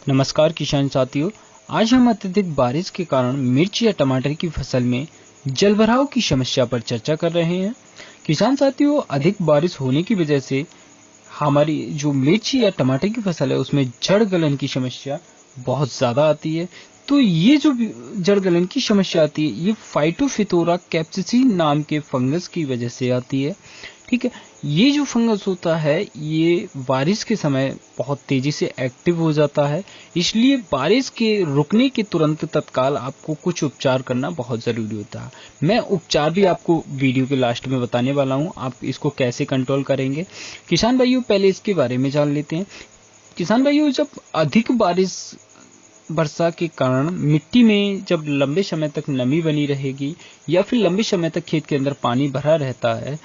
नमस्कार किसान साथियों। आज हम अत्यधिक बारिश के कारण मिर्च या टमाटर की फसल में जलभराव की समस्या पर चर्चा कर रहे हैं। किसान साथियों, अधिक बारिश होने की वजह से हमारी जो मिर्च या टमाटर की फसल है उसमें जड़ गलन की समस्या बहुत ज़्यादा आती है। तो ये जो जड़ गलन की समस्या आती है ये फाइटोफिथोरा कैप्सिसिन नाम के फंगस की वजह से आती है। ठीक है, ये जो फंगस होता है ये बारिश के समय बहुत तेजी से एक्टिव हो जाता है, इसलिए बारिश के रुकने के तुरंत तत्काल आपको कुछ उपचार करना बहुत ज़रूरी होता है। मैं उपचार भी आपको वीडियो के लास्ट में बताने वाला हूँ, आप इसको कैसे कंट्रोल करेंगे। किसान भाइयों, पहले इसके बारे में जान लेते हैं। किसान भाइयों, जब अधिक बारिश वर्षा के कारण मिट्टी में जब लंबे समय तक नमी बनी रहेगी या फिर लंबे समय तक खेत के अंदर पानी भरा रहता है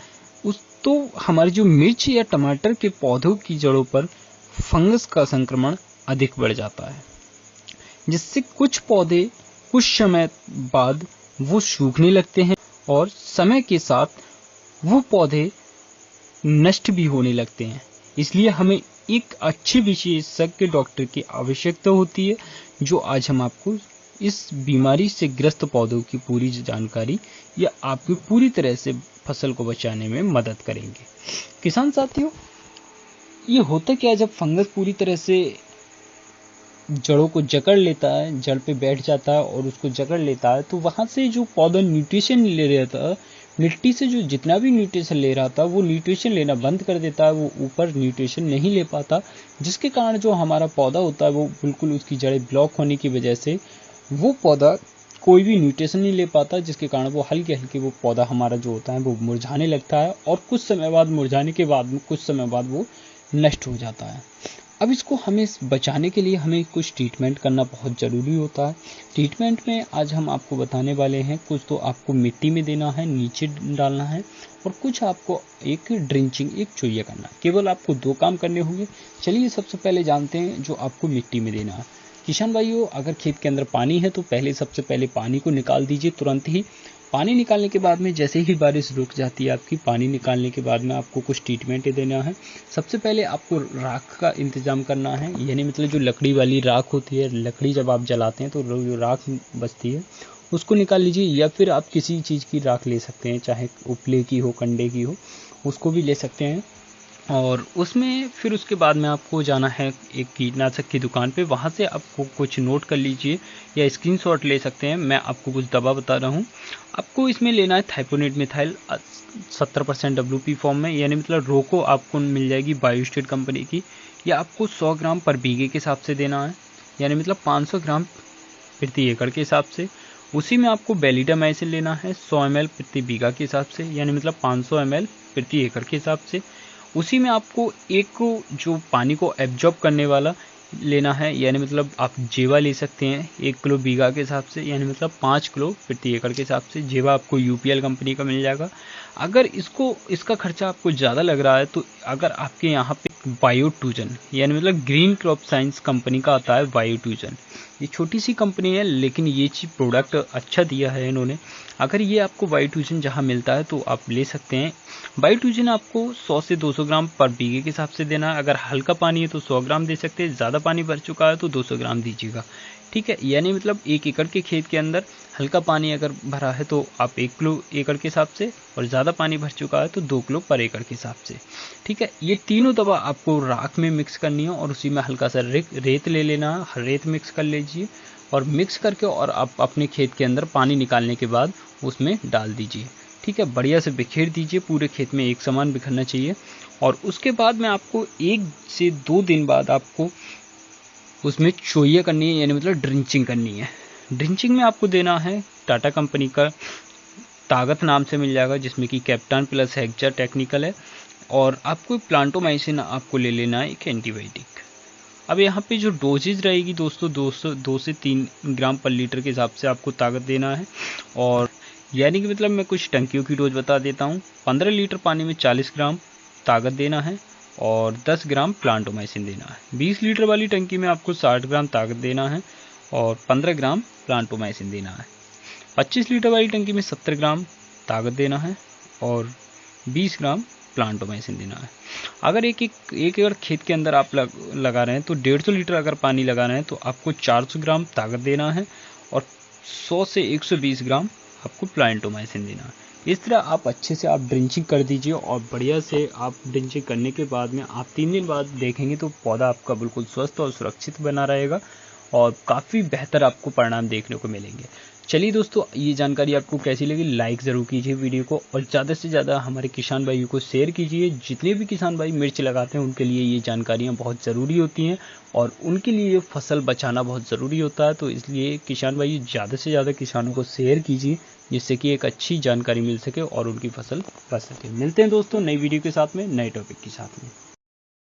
उस तो हमारी जो मिर्च या टमाटर के पौधों की जड़ों पर फंगस का संक्रमण अधिक बढ़ जाता है, जिससे कुछ पौधे कुछ समय बाद वो सूखने लगते हैं और समय के साथ वो पौधे नष्ट भी होने लगते हैं। इसलिए हमें एक अच्छे विशेषज्ञ डॉक्टर की आवश्यकता होती है, जो आज हम आपको इस बीमारी से ग्रस्त पौधों की पूरी जानकारी या आपकी पूरी तरह से फसल को बचाने में मदद करेंगे। किसान साथियों, ये होता क्या है, जब फंगस पूरी तरह से जड़ों को जकड़ लेता है, जड़ पे बैठ जाता है और उसको जकड़ लेता है, तो वहाँ से जो पौधा न्यूट्रिशन ले रहा था, मिट्टी से जो जितना भी न्यूट्रिशन ले रहा था वो न्यूट्रिशन लेना बंद कर देता है, वो ऊपर न्यूट्रिशन नहीं ले पाता, जिसके कारण जो हमारा पौधा होता है वो बिल्कुल उसकी जड़ें ब्लॉक होने की वजह से वो पौधा कोई भी न्यूट्रिशन नहीं ले पाता, जिसके कारण वो हल्के हल्के वो पौधा हमारा जो होता है वो मुरझाने लगता है और कुछ समय बाद मुरझाने के बाद में कुछ समय बाद वो नष्ट हो जाता है। अब इसको हमें बचाने के लिए हमें कुछ ट्रीटमेंट करना बहुत ज़रूरी होता है। ट्रीटमेंट में आज हम आपको बताने वाले हैं, कुछ तो आपको मिट्टी में देना है, नीचे डालना है, और कुछ आपको एक ड्रिंचिंग, एक चोइया करना है। केवल आपको 2 काम करने होंगे। चलिए सबसे पहले जानते हैं जो आपको मिट्टी में देना है। किसान भाइयों, अगर खेत के अंदर पानी है तो सबसे पहले पानी को निकाल दीजिए तुरंत ही। पानी निकालने के बाद में जैसे ही बारिश रुक जाती है आपकी, पानी निकालने के बाद में आपको कुछ ट्रीटमेंट देना है। सबसे पहले आपको राख का इंतज़ाम करना है, यानी मतलब जो लकड़ी वाली राख होती है, लकड़ी जब आप जलाते हैं तो जो राख बचती है उसको निकाल लीजिए, या फिर आप किसी चीज़ की राख ले सकते हैं, चाहे उपले की हो, कंडे की हो, उसको भी ले सकते हैं। और उसमें फिर उसके बाद में आपको जाना है एक कीटनाशक की दुकान पे, वहाँ से आपको कुछ नोट कर लीजिए या स्क्रीनशॉट ले सकते हैं। मैं आपको कुछ दवा बता रहा हूँ। आपको इसमें लेना है थाइपोनेट मिथाइल 70% WP फॉर्म में, यानी मतलब रोको आपको मिल जाएगी बायोस्टेट कंपनी की। या आपको 100 ग्राम पर बीघे के हिसाब से देना है, यानी मतलब 500 ग्राम प्रति एकड़ के हिसाब से। उसी में आपको बेलिडामाइसिन लेना है 100 ml प्रति बीघा के हिसाब से, यानी मतलब 500 ml प्रति एकड़ के हिसाब से। उसी में आपको एक जो पानी को एब्जॉर्ब करने वाला लेना है, यानी मतलब आप जेवा ले सकते हैं 1 किलो बीघा के हिसाब से, यानी मतलब 5 किलो प्रति एकड़ के हिसाब से। जेवा आपको UPL कंपनी का मिल जाएगा। अगर इसका खर्चा आपको ज़्यादा लग रहा है तो अगर आपके यहाँ पे बायोट्यूजन, यानी मतलब ग्रीन क्रॉप साइंस कंपनी का आता है बायोट्यूजन, ये छोटी सी कंपनी है लेकिन ये चीज़ प्रोडक्ट अच्छा दिया है इन्होंने। अगर ये आपको बायोट्यूजन जहाँ मिलता है तो आप ले सकते हैं। बायोट्यूजन आपको 100 से 200 ग्राम पर बीघे के हिसाब से देना है। अगर हल्का पानी है तो 100 ग्राम दे सकते हैं, ज़्यादा पानी भर चुका है तो 200 ग्राम दीजिएगा। ठीक है, यानी मतलब 1 एकड़ के खेत के अंदर हल्का पानी अगर भरा है तो आप 1 किलो एकड़ के हिसाब से, और ज़्यादा पानी भर चुका है तो 2 किलो पर एकड़ के हिसाब से। ठीक है, ये तीनों दवा आपको राख में मिक्स करनी है और उसी में हल्का सा रेत ले लेना है, रेत मिक्स कर लीजिए और मिक्स करके और आप अपने खेत के अंदर पानी निकालने के बाद उसमें डाल दीजिए। ठीक है, बढ़िया से बिखेर दीजिए, पूरे खेत में एक समान बिखरना चाहिए। और उसके बाद में आपको 1 से 2 दिन बाद आपको उसमें चोइया करनी है, यानी मतलब ड्रिंचिंग करनी है। ड्रिंचिंग में आपको देना है टाटा कंपनी का ताकत नाम से मिल जाएगा, जिसमें कि कैप्टन प्लस हेक्सा टेक्निकल है, और आपको प्लांटोमाइसिन आपको ले लेना है, एक एंटीबायोटिक। अब यहाँ पे जो डोजेज रहेगी दोस्तों, 2 से 3 ग्राम पर लीटर के हिसाब से आपको ताकत देना है। और यानी कि मतलब मैं कुछ टंकियों की डोज बता देता हूँ। 15 लीटर पानी में 40 ग्राम ताकत देना है और 10 ग्राम प्लांटोमाइसिन देना है। 20 लीटर वाली टंकी में आपको 60 ग्राम ताकत देना है और 15 ग्राम प्लांटोमाइसिन देना है। 25 लीटर वाली टंकी में 70 ग्राम ताकत देना है और 20 ग्राम प्लांटोमाइसिन देना है। अगर एक एकड़ खेत के अंदर आप लगा रहे हैं तो 150 लीटर अगर पानी लगा रहे हैं तो आपको 400 ग्राम ताकत देना है और 100 से 120 ग्राम आपको प्लांटोमाइसिन देना है। इस तरह आप अच्छे से आप ड्रिंचिंग कर दीजिए और बढ़िया से आप ड्रिंचिंग करने के बाद में आप 3 दिन बाद देखेंगे तो पौधा आपका बिल्कुल स्वस्थ और सुरक्षित बना रहेगा और काफ़ी बेहतर आपको परिणाम देखने को मिलेंगे। चलिए दोस्तों, ये जानकारी आपको कैसी लगी लाइक ज़रूर कीजिए वीडियो को और ज़्यादा से ज़्यादा हमारे किसान भाइयों को शेयर कीजिए। जितने भी किसान भाई मिर्च लगाते हैं उनके लिए ये जानकारियाँ बहुत ज़रूरी होती हैं और उनके लिए फसल बचाना बहुत ज़रूरी होता है। तो इसलिए किसान भाई ज़्यादा से ज़्यादा किसानों को शेयर कीजिए जिससे कि एक अच्छी जानकारी मिल सके और उनकी फसल बच सके। मिलते हैं दोस्तों नई वीडियो के साथ में, नए टॉपिक के साथ में।